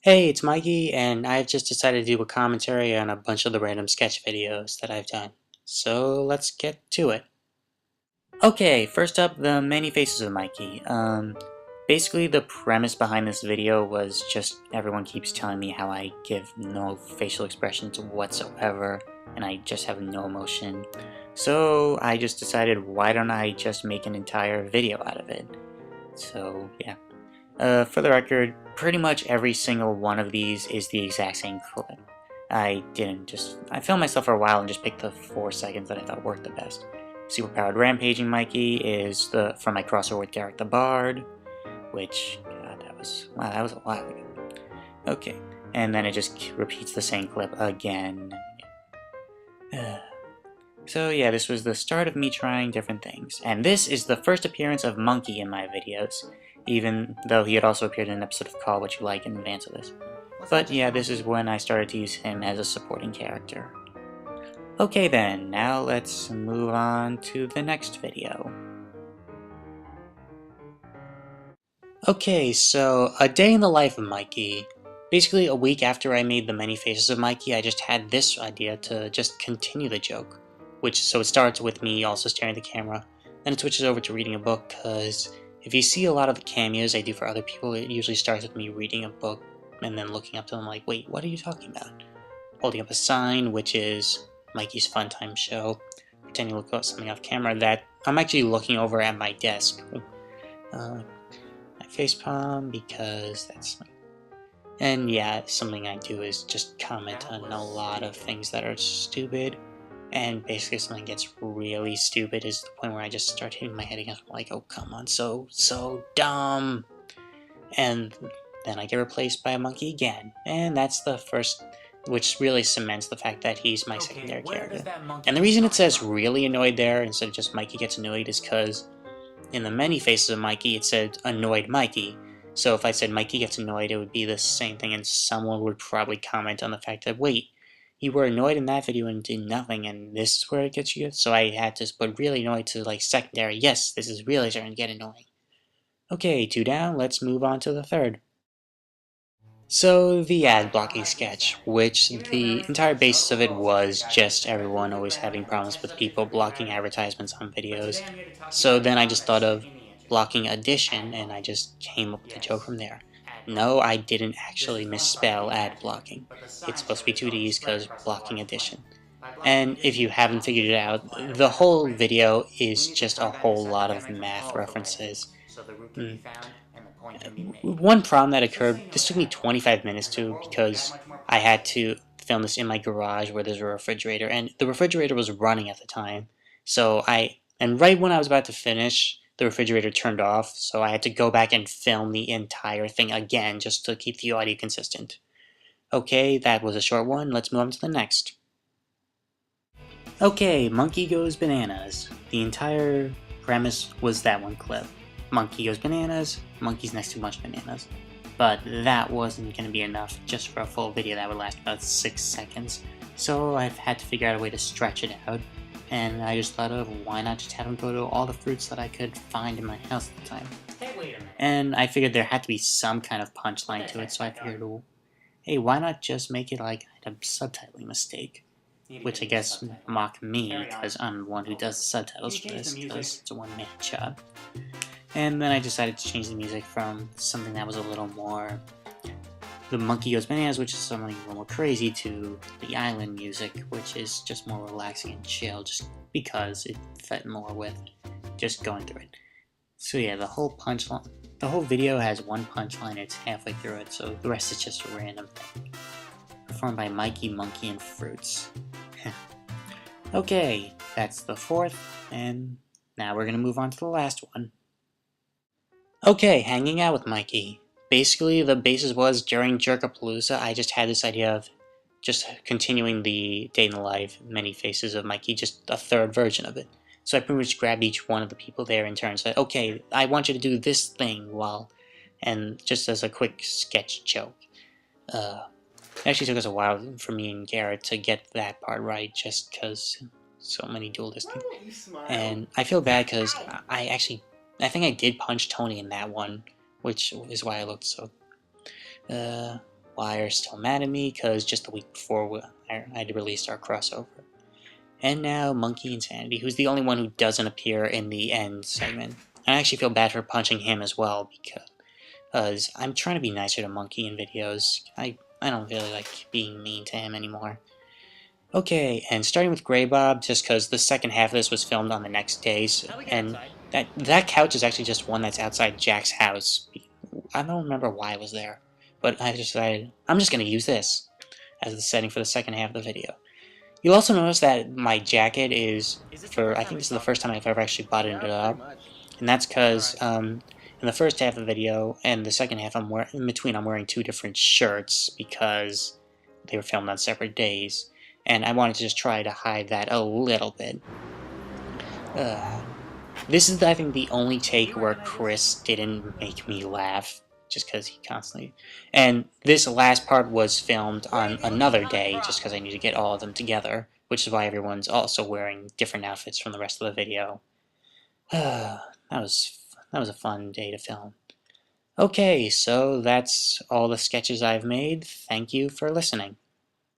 Hey, it's Mikey, and I've just decided to do a commentary on a bunch of the random sketch videos that I've done. So let's get to it. Okay, first up, the Many Faces of Mikey. Basically the premise behind this video was just everyone keeps telling me how I give no facial expressions whatsoever, and I just have no emotion. So I just decided, why don't I just make an entire video out of it? So yeah. For the record, pretty much every single one of these is the exact same clip. I filmed myself for a while and just picked the 4 seconds that I thought worked the best. Superpowered Rampaging Mikey is from my crossover with Garrett the Bard, which, God, wow, that was a while ago. Okay, and then it just repeats the same clip again. So yeah, this was the start of me trying different things. And this is the first appearance of Monkey in my videos, even though he had also appeared in an episode of Call What You Like in advance of this. But yeah, this is when I started to use him as a supporting character. Okay then, now let's move on to the next video. Okay, so a day in the life of Mikey. Basically, a week after I made the Many Faces of Mikey, I just had this idea to just continue the joke. So it starts with me also staring at the camera, then it switches over to reading a book, because if you see a lot of the cameos I do for other people, it usually starts with me reading a book and then looking up to them like, wait, what are you talking about? Holding up a sign, which is Mikey's Fun Time Show, pretending to look at something off camera that I'm actually looking over at my desk. I facepalm because that's my... And yeah, something I do is just comment on a lot of things that are stupid. And basically something gets really stupid is the point where I just start hitting my head against like, oh come on, so dumb. And then I get replaced by a monkey again. And that's the first, which really cements the fact that he's my secondary character. And the reason it says really annoyed there instead of just Mikey gets annoyed is because in the Many Faces of Mikey, it said annoyed Mikey. So if I said Mikey gets annoyed, it would be the same thing, and someone would probably comment on the fact that, wait, you were annoyed in that video and did nothing, and this is where it gets you? So I had to put really annoyed to, like, secondary. Yes, this is really starting to get annoying. Okay, 2 down, let's move on to the third. So, the ad blocking sketch, which the entire basis of it was just everyone always having problems with people blocking advertisements on videos. So then I just thought of blocking addition, and I just came up with a joke from there. No, I didn't actually misspell ad blocking. It's supposed to be 2 Ds because blocking addition. And if you haven't figured it out, the whole video is just a whole lot of math references. Mm. One problem that occurred, this took me 25 minutes to, because I had to film this in my garage where there's a refrigerator, and the refrigerator was running at the time. And right when I was about to finish, the refrigerator turned off, so I had to go back and film the entire thing again just to keep the audio consistent. Okay, that was a short one, let's move on to the next. Okay, Monkey Goes Bananas. The entire premise was that one clip. Monkey goes bananas, monkey's next to a bunch of bananas. But that wasn't going to be enough just for a full video that would last about 6 seconds. So I've had to figure out a way to stretch it out. And I just thought of, why not just have him go to all the fruits that I could find in my house at the time. Hey, wait a minute. And I figured there had to be some kind of punchline to it, so I figured, well, hey, why not just make it like I had a subtitling mistake? Which I guess mock me, because I'm the one who does the subtitles for this, because it's a one-man job. And then I decided to change the music from something that was a little more the Monkey Goes Bananas, which is something a little more crazy, to the island music, which is just more relaxing and chill, just because it fit more with just going through it. So yeah, the whole video has one punchline, it's halfway through it, so the rest is just a random thing. Performed by Mikey, Monkey, and Fruits. Okay, that's the fourth, and now we're gonna move on to the last one. Okay, hanging out with Mikey. Basically, the basis was during Jerkapalooza, I just had this idea of just continuing the day in the life, Many Faces of Mikey, just a third version of it. So I pretty much grabbed each one of the people there in turn, said, okay, I want you to do this thing and just as a quick sketch joke. It actually took us a while for me and Garrett to get that part right, just because so many dualistic. And I feel bad because I think I did punch Tony in that one, which is why I looked so... why are still mad at me, because just the week before I had released our crossover. And now Monkey Insanity, who's the only one who doesn't appear in the end segment. I actually feel bad for punching him as well, because I'm trying to be nicer to Monkey in videos. I don't really like being mean to him anymore. Okay, and starting with Grey Bob, just because the second half of this was filmed on the next day, and that couch is actually just one that's outside Jack's house. I don't remember why it was there, but I decided I'm just going to use this as the setting for the second half of the video. You'll also notice that my jacket is, I think this is the first time I've ever actually buttoned it up, and that's because in the first half of the video and the second half, I'm wearing two different shirts because they were filmed on separate days, and I wanted to just try to hide that a little bit. This is, I think, the only take where Chris didn't make me laugh, just because he constantly... And this last part was filmed on another day, just because I need to get all of them together, which is why everyone's also wearing different outfits from the rest of the video. that was a fun day to film. Okay, so that's all the sketches I've made. Thank you for listening.